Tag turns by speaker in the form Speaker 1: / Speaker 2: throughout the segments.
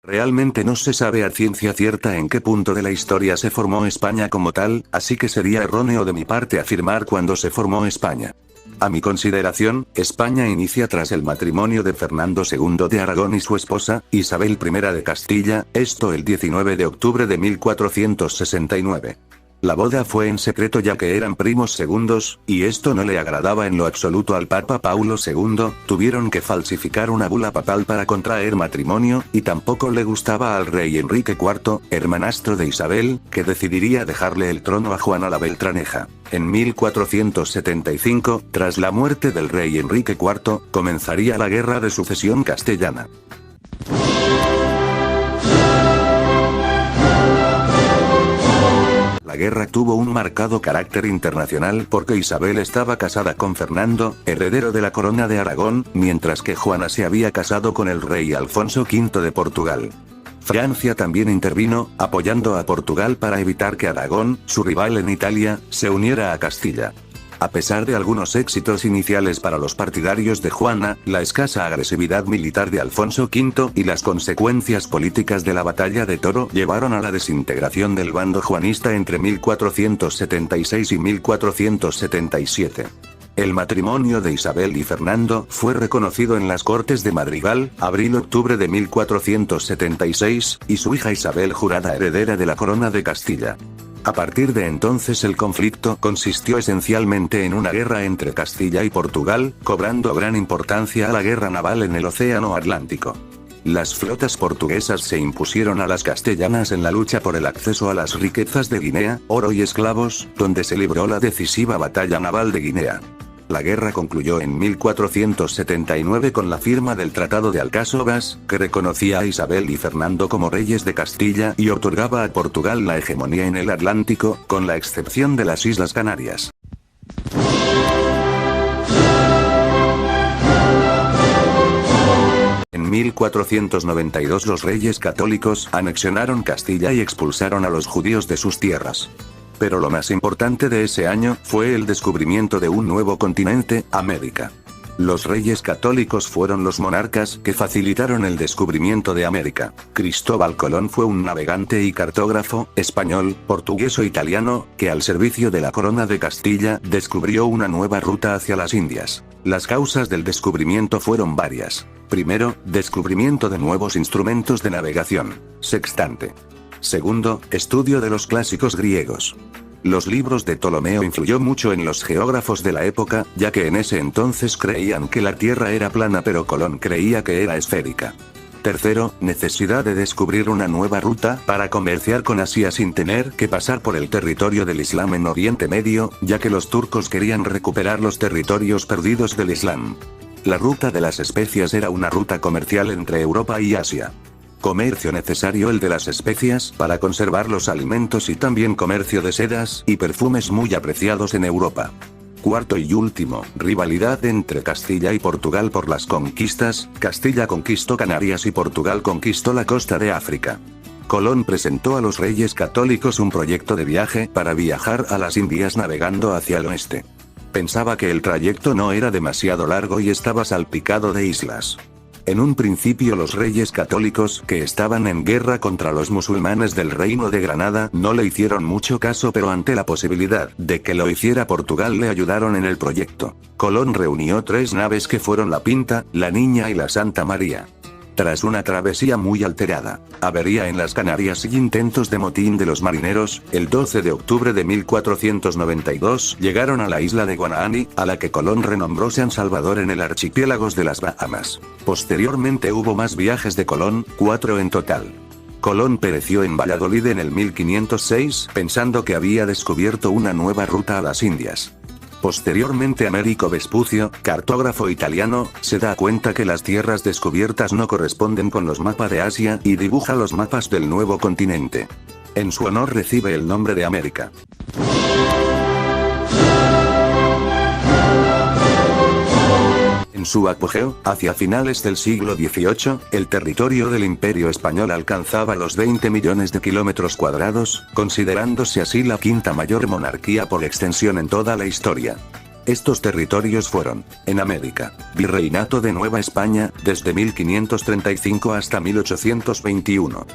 Speaker 1: Realmente no se sabe a ciencia cierta en qué punto de la historia se formó España como tal, así que sería erróneo de mi parte afirmar cuándo se formó España. A mi consideración, España inicia tras el matrimonio de Fernando II de Aragón y su esposa, Isabel I de Castilla, esto el 19 de octubre de 1469. La boda fue en secreto ya que eran primos segundos, y esto no le agradaba en lo absoluto al Papa Paulo II, tuvieron que falsificar una bula papal para contraer matrimonio, y tampoco le gustaba al rey Enrique IV, hermanastro de Isabel, que decidiría dejarle el trono a Juana la Beltraneja. En 1475, tras la muerte del rey Enrique IV, comenzaría la Guerra de Sucesión Castellana. La guerra tuvo un marcado carácter internacional porque Isabel estaba casada con Fernando, heredero de la corona de Aragón, mientras que Juana se había casado con el rey Alfonso V de Portugal. Francia también intervino, apoyando a Portugal para evitar que Aragón, su rival en Italia, se uniera a Castilla. A pesar de algunos éxitos iniciales para los partidarios de Juana, la escasa agresividad militar de Alfonso V y las consecuencias políticas de la batalla de Toro llevaron a la desintegración del bando juanista entre 1476 y 1477. El matrimonio de Isabel y Fernando fue reconocido en las Cortes de Madrigal, abril-octubre de 1476, y su hija Isabel jurada heredera de la corona de Castilla. A partir de entonces el conflicto consistió esencialmente en una guerra entre Castilla y Portugal, cobrando gran importancia a la guerra naval en el Océano Atlántico. Las flotas portuguesas se impusieron a las castellanas en la lucha por el acceso a las riquezas de Guinea, oro y esclavos, donde se libró la decisiva batalla naval de Guinea. La guerra concluyó en 1479 con la firma del Tratado de Alcásogas, que reconocía a Isabel y Fernando como reyes de Castilla y otorgaba a Portugal la hegemonía en el Atlántico, con la excepción de las Islas Canarias. En 1492 los reyes católicos anexionaron Castilla y expulsaron a los judíos de sus tierras. Pero lo más importante de ese año fue el descubrimiento de un nuevo continente, América. Los reyes católicos fueron los monarcas que facilitaron el descubrimiento de América. Cristóbal Colón fue un navegante y cartógrafo, español, portugués o italiano, que al servicio de la corona de Castilla descubrió una nueva ruta hacia las Indias. Las causas del descubrimiento fueron varias. Primero, descubrimiento de nuevos instrumentos de navegación. Sextante. Segundo, estudio de los clásicos griegos. Los libros de Ptolomeo influyó mucho en los geógrafos de la época, ya que en ese entonces creían que la Tierra era plana pero Colón creía que era esférica. Tercero, necesidad de descubrir una nueva ruta para comerciar con Asia sin tener que pasar por el territorio del Islam en Oriente Medio, ya que los turcos querían recuperar los territorios perdidos del Islam. La ruta de las especias era una ruta comercial entre Europa y Asia. Comercio necesario el de las especias para conservar los alimentos y también comercio de sedas y perfumes muy apreciados en Europa. Cuarto y último, rivalidad entre Castilla y Portugal por las conquistas. Castilla conquistó Canarias y Portugal conquistó la costa de África. Colón presentó a los reyes católicos un proyecto de viaje para viajar a las Indias navegando hacia el oeste. Pensaba que el trayecto no era demasiado largo y estaba salpicado de islas. En un principio los reyes católicos, que estaban en guerra contra los musulmanes del Reino de Granada, no le hicieron mucho caso, pero ante la posibilidad de que lo hiciera Portugal le ayudaron en el proyecto. Colón reunió 3 naves que fueron la Pinta, la Niña y la Santa María. Tras una travesía muy alterada, avería en las Canarias y intentos de motín de los marineros, el 12 de octubre de 1492 llegaron a la isla de Guanaani, a la que Colón renombró San Salvador en el archipiélago de las Bahamas. Posteriormente hubo más viajes de Colón, 4 en total. Colón pereció en Valladolid en el 1506, pensando que había descubierto una nueva ruta a las Indias. Posteriormente Américo Vespucio, cartógrafo italiano, se da cuenta que las tierras descubiertas no corresponden con los mapas de Asia y dibuja los mapas del nuevo continente. En su honor recibe el nombre de América. En su apogeo, hacia finales del siglo XVIII, el territorio del Imperio Español alcanzaba los 20 millones de kilómetros cuadrados, considerándose así la quinta mayor monarquía por extensión en toda la historia. Estos territorios fueron, en América, Virreinato de Nueva España, desde 1535 hasta 1821.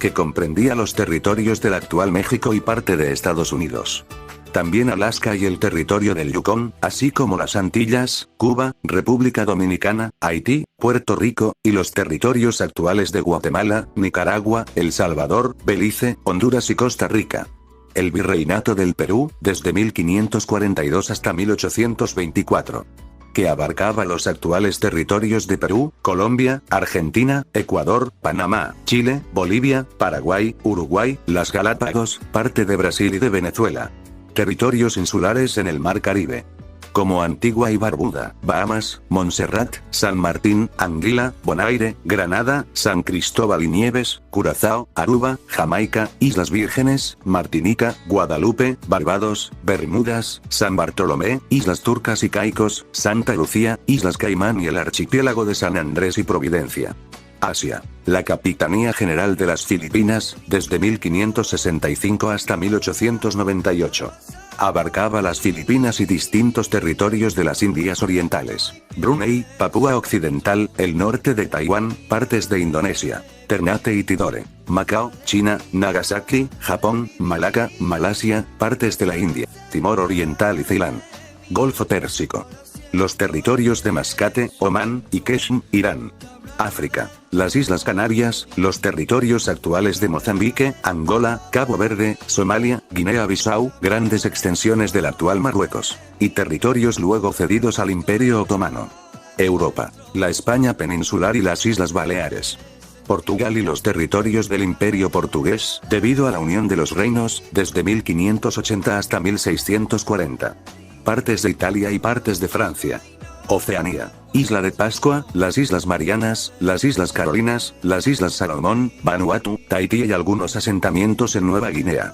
Speaker 1: Que comprendía los territorios del actual México y parte de Estados Unidos. También Alaska y el territorio del Yukón, así como las Antillas, Cuba, República Dominicana, Haití, Puerto Rico, y los territorios actuales de Guatemala, Nicaragua, El Salvador, Belice, Honduras y Costa Rica. El Virreinato del Perú, desde 1542 hasta 1824. Que abarcaba los actuales territorios de Perú, Colombia, Argentina, Ecuador, Panamá, Chile, Bolivia, Paraguay, Uruguay, las Galápagos, parte de Brasil y de Venezuela. Territorios insulares en el Mar Caribe. Como Antigua y Barbuda, Bahamas, Montserrat, San Martín, Anguila, Bonaire, Granada, San Cristóbal y Nieves, Curazao, Aruba, Jamaica, Islas Vírgenes, Martinica, Guadalupe, Barbados, Bermudas, San Bartolomé, Islas Turcas y Caicos, Santa Lucía, Islas Caimán y el archipiélago de San Andrés y Providencia. Asia. La Capitanía General de las Filipinas, desde 1565 hasta 1898. Abarcaba las Filipinas y distintos territorios de las Indias Orientales, Brunei, Papúa Occidental, el norte de Taiwán, partes de Indonesia, Ternate y Tidore, Macao, China, Nagasaki, Japón, Malaca, Malasia, partes de la India, Timor Oriental y Ceilán. Golfo Pérsico. Los territorios de Mascate, Omán, y Keshm, Irán. África. Las Islas Canarias, los territorios actuales de Mozambique, Angola, Cabo Verde, Somalia, Guinea-Bissau, grandes extensiones del actual Marruecos. Y territorios luego cedidos al Imperio Otomano. Europa. La España peninsular y las Islas Baleares. Portugal y los territorios del Imperio Portugués, debido a la unión de los reinos, desde 1580 hasta 1640. Partes de Italia y partes de Francia. Oceanía. Isla de Pascua, las Islas Marianas, las Islas Carolinas, las Islas Salomón, Vanuatu, Tahití y algunos asentamientos en Nueva Guinea.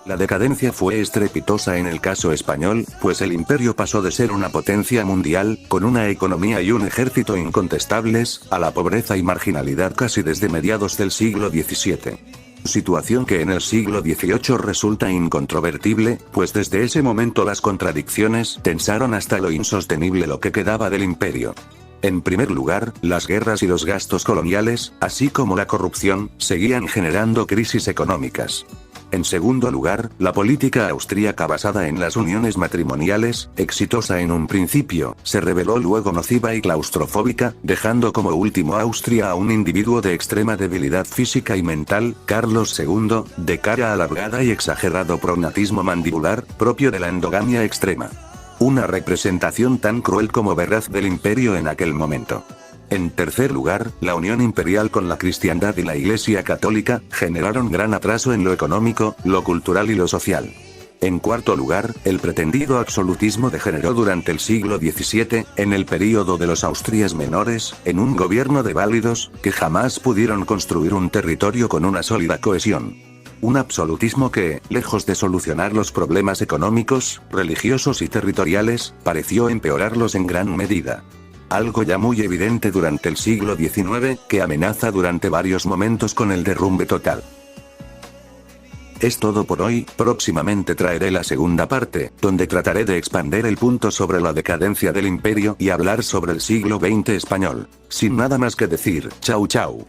Speaker 1: La decadencia fue estrepitosa en el caso español, pues el imperio pasó de ser una potencia mundial, con una economía y un ejército incontestables, a la pobreza y marginalidad casi desde mediados del siglo XVII. Situación que en el siglo XVIII resulta incontrovertible, pues desde ese momento las contradicciones tensaron hasta lo insostenible lo que quedaba del imperio. En primer lugar, las guerras y los gastos coloniales, así como la corrupción, seguían generando crisis económicas. En segundo lugar, la política austríaca basada en las uniones matrimoniales, exitosa en un principio, se reveló luego nociva y claustrofóbica, dejando como último Austria a un individuo de extrema debilidad física y mental, Carlos II, de cara alargada y exagerado prognatismo mandibular, propio de la endogamia extrema. Una representación tan cruel como veraz del imperio en aquel momento. En tercer lugar, la unión imperial con la cristiandad y la Iglesia católica, generaron gran atraso en lo económico, lo cultural y lo social. En cuarto lugar, el pretendido absolutismo degeneró durante el siglo XVII, en el período de los Austrias menores, en un gobierno de válidos, que jamás pudieron construir un territorio con una sólida cohesión. Un absolutismo que, lejos de solucionar los problemas económicos, religiosos y territoriales, pareció empeorarlos en gran medida. Algo ya muy evidente durante el siglo XIX, que amenaza durante varios momentos con el derrumbe total. Es todo por hoy, próximamente traeré la segunda parte, donde trataré de expander el punto sobre la decadencia del imperio y hablar sobre el siglo XX español. Sin nada más que decir, chau chau.